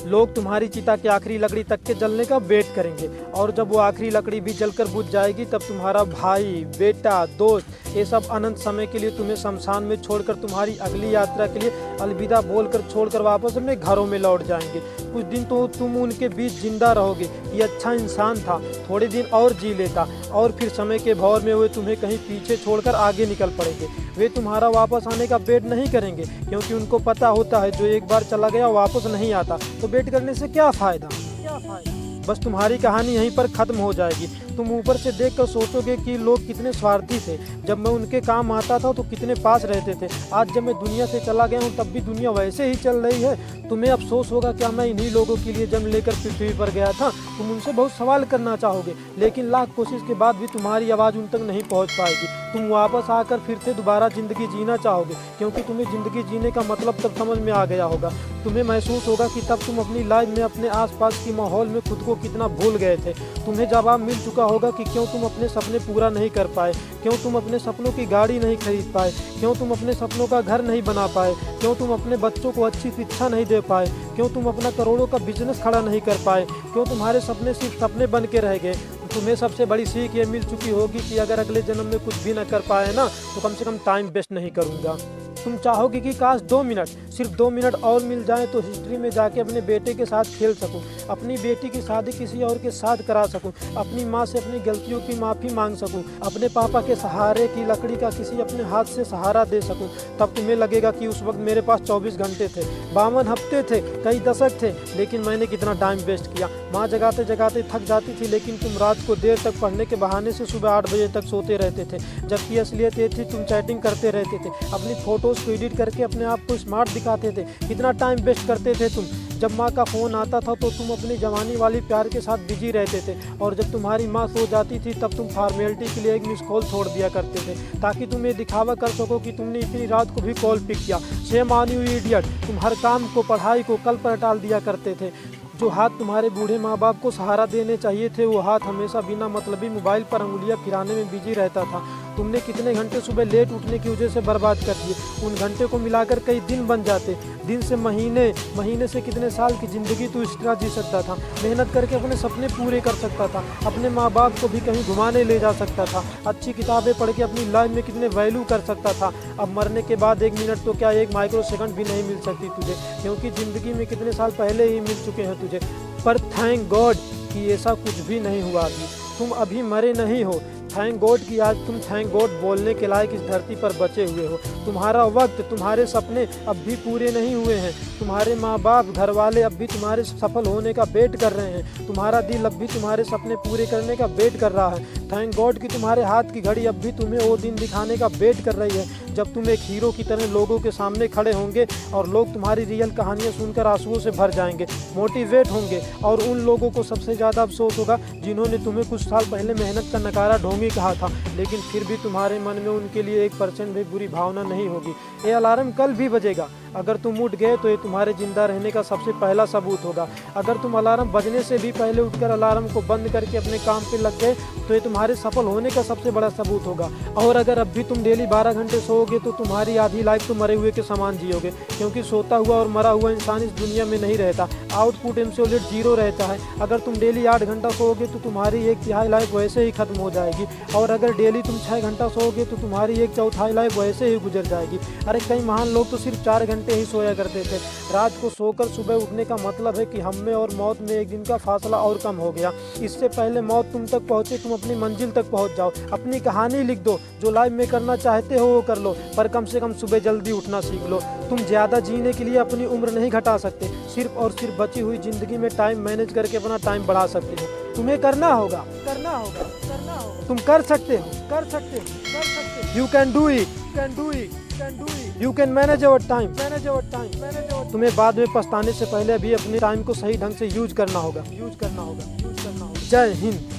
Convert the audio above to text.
लोग तुम्हारी चिता की आखिरी लकड़ी तक के जलने का वेट करेंगे, और जब वो आखिरी लकड़ी भी जलकर बुझ जाएगी तब तुम्हारा भाई, बेटा, दोस्त, ये सब अनंत समय के लिए तुम्हें शमशान में छोड़कर तुम्हारी अगली यात्रा के लिए अलविदा बोलकर छोड़कर वापस अपने घरों में लौट जाएंगे। कुछ दिन तो तुम उनके बीच जिंदा रहोगे, ये अच्छा इंसान था, थोड़े दिन और जी लेता, और फिर समय के भौर में वे तुम्हें कहीं पीछे छोड़कर आगे निकल पड़ेंगे। वे तुम्हारा वापस आने का वेट नहीं करेंगे, क्योंकि उनको पता होता है जो एक बार चला गया वापस नहीं आता, तो वेट करने से क्या फ़ायदा। बस तुम्हारी कहानी यहीं पर ख़त्म हो जाएगी। तुम ऊपर से देखकर सोचोगे कि लोग कितने स्वार्थी थे, जब मैं उनके काम आता था तो कितने पास रहते थे, आज जब मैं दुनिया से चला गया हूँ तब भी दुनिया वैसे ही चल रही है। तुम्हें अफसोस होगा क्या मैं इन्हीं लोगों के लिए जन्म लेकर पृथ्वी पर गया था। तुम उनसे बहुत सवाल करना चाहोगे, लेकिन लाख कोशिश के बाद भी तुम्हारी आवाज़ उन तक नहीं पहुँच पाएगी। तुम वापस आकर फिर से दोबारा ज़िंदगी जीना चाहोगे, क्योंकि तुम्हें ज़िंदगी जीने का मतलब तब समझ में आ गया होगा। तुम्हें महसूस होगा कि तब तुम अपनी लाइफ में अपने आसपास की माहौल में खुद को कितना भूल गए थे। तुम्हें जवाब मिल चुका होगा कि क्यों तुम अपने सपने पूरा नहीं कर पाए, क्यों तुम अपने सपनों की गाड़ी नहीं खरीद पाए, क्यों तुम अपने सपनों का घर नहीं बना पाए, क्यों तुम अपने बच्चों को अच्छी शिक्षा नहीं दे पाए, क्यों तुम अपना करोड़ों का बिजनेस खड़ा नहीं कर पाए, क्यों तुम्हारे सपने सिर्फ सपने बन के रह गए। तुम्हें सबसे बड़ी सीख ये मिल चुकी होगी कि अगर अगले जन्म में कुछ भी न कर पाए ना, तो कम से कम टाइम वेस्ट नहीं करूँगा। तुम चाहोगे कि काश 2 मिनट, सिर्फ 2 मिनट और मिल जाएं तो हिस्ट्री में जाके अपने बेटे के साथ खेल सकूं, अपनी बेटी की शादी किसी और के साथ करा सकूं, अपनी माँ से अपनी गलतियों की माफ़ी मांग सकूं, अपने पापा के सहारे की लकड़ी का किसी अपने हाथ से सहारा दे सकूं। तब तुम्हें लगेगा कि उस वक्त मेरे पास 24 घंटे थे, 52 हफ्ते थे, कई दशक थे, लेकिन मैंने कितना टाइम वेस्ट किया। माँ जगाते जगाते थक जाती थी, लेकिन तुम रात को देर तक पढ़ने के बहाने से सुबह 8 बजे तक सोते रहते थे, जबकि असलियत ये थी तुम चैटिंग करते रहते थे, अपनी फोटोज़ को एडिट करके अपने आप को स्मार्ट दिखाते थे। कितना टाइम वेस्ट करते थे तुम। जब माँ का फ़ोन आता था तो तुम अपनी जवानी वाली प्यार के साथ बिजी रहते थे, और जब तुम्हारी माँ सो जाती थी तब तुम फॉर्मेलिटी के लिए एक मिस कॉल छोड़ दिया करते थे, ताकि तुम ये दिखावा कर सको कि तुमने इतनी रात को भी कॉल पिक किया। Shame on you idiot. तुम हर काम को, पढ़ाई को कल पर टाल दिया करते थे। जो हाथ तुम्हारे बूढ़े माँ बाप को सहारा देने चाहिए थे, वो हाथ हमेशा बिना मतलबी मोबाइल पर अंगुलियाँ फिराने में बिजी रहता था। तुमने कितने घंटे सुबह लेट उठने की वजह से बर्बाद कर दिए। उन घंटे को मिलाकर कई दिन बन जाते, दिन से महीने, महीने से कितने साल की ज़िंदगी तू इस तरह जी सकता था। मेहनत करके अपने सपने पूरे कर सकता था, अपने माँ बाप को भी कहीं घुमाने ले जा सकता था, अच्छी किताबें पढ़ के अपनी लाइफ में कितने वैल्यू कर सकता था। अब मरने के बाद 1 मिनट तो क्या 1 माइक्रो सेकंड भी नहीं मिल सकती तुझे, क्योंकि ज़िंदगी में कितने साल पहले ही मिल चुके हैं तुझे। पर थैंक गॉड कि ऐसा कुछ भी नहीं हुआ अभी। तुम अभी मरे नहीं हो। थैंक गॉड कि आज तुम थैंक गॉड बोलने के लायक इस धरती पर बचे हुए हो। तुम्हारा वक्त, तुम्हारे सपने अब भी पूरे नहीं हुए हैं। तुम्हारे माँ बाप, घर वाले अब भी तुम्हारे सफल होने का वेट कर रहे हैं। तुम्हारा दिल अब भी तुम्हारे सपने पूरे करने का वेट कर रहा है। थैंक गॉड कि तुम्हारे हाथ की घड़ी अब भी तुम्हें वो दिन दिखाने का वेट कर रही है, जब तुम एक हीरो की तरह लोगों के सामने खड़े होंगे और लोग तुम्हारी रियल कहानियाँ सुनकर आंसुओं से भर जाएंगे, मोटिवेट होंगे। और उन लोगों को सबसे ज़्यादा अफसोस होगा जिन्होंने तुम्हें कुछ साल पहले मेहनत का नकारा ढोंगी कहा था, लेकिन फिर भी तुम्हारे मन में उनके लिए 1% भी बुरी भावना नहीं होगी। ये अलार्म कल भी बजेगा। अगर तुम उठ गए तो ये तुम्हारे जिंदा रहने का सबसे पहला सबूत होगा। अगर तुम अलार्म बजने से भी पहले उठकर अलार्म को बंद करके अपने काम पे लग गए तो ये तुम्हारे सफल होने का सबसे बड़ा सबूत होगा। और अगर अब भी तुम डेली 12 घंटे सोओगे तो तुम्हारी आधी लाइफ तो मरे हुए के समान जियोगे, क्योंकि सोता हुआ और मरा हुआ इंसान इस दुनिया में नहीं रहता। आउटपुट एब्सोल्यूट 0 रहता है। अगर तुम डेली 8 घंटा सोओगे तो तुम्हारी 1/3 लाइफ वैसे ही खत्म हो जाएगी, और अगर डेली तुम 6 घंटा सोओगे तो तुम्हारी 1/4 लाइफ वैसे ही गुजर जाएगी। अरे कई महान लोग तो सिर्फ 4 घंटे ही सोया करते थे। रात को सोकर सुबह उठने का मतलब है कि हम में और मौत में 1 दिन का फासला और कम हो गया। इससे पहले मौत तुम तक पहुँचे, तुम अपनी मंजिल तक पहुँच जाओ। अपनी कहानी लिख दो, जो लाइफ में करना चाहते हो वो कर लो, पर कम से कम सुबह जल्दी उठना सीख लो। तुम ज़्यादा जीने के लिए अपनी उम्र नहीं घटा सकते, सिर्फ और सिर्फ बची हुई ज़िंदगी में टाइम मैनेज करके अपना टाइम बढ़ा सकते हो। तुम्हें करना होगा, करना होगा, करना होगा। तुम कर सकते हो, कर सकते हो, कर सकते हो। You can do it, can do it, can do it. You can manage your time, manage your time, manage your. तुम्हें बाद में पछताने से पहले भी अपने टाइम को सही ढंग से यूज करना होगा, यूज करना होगा, यूज करना होगा। जय हिंद।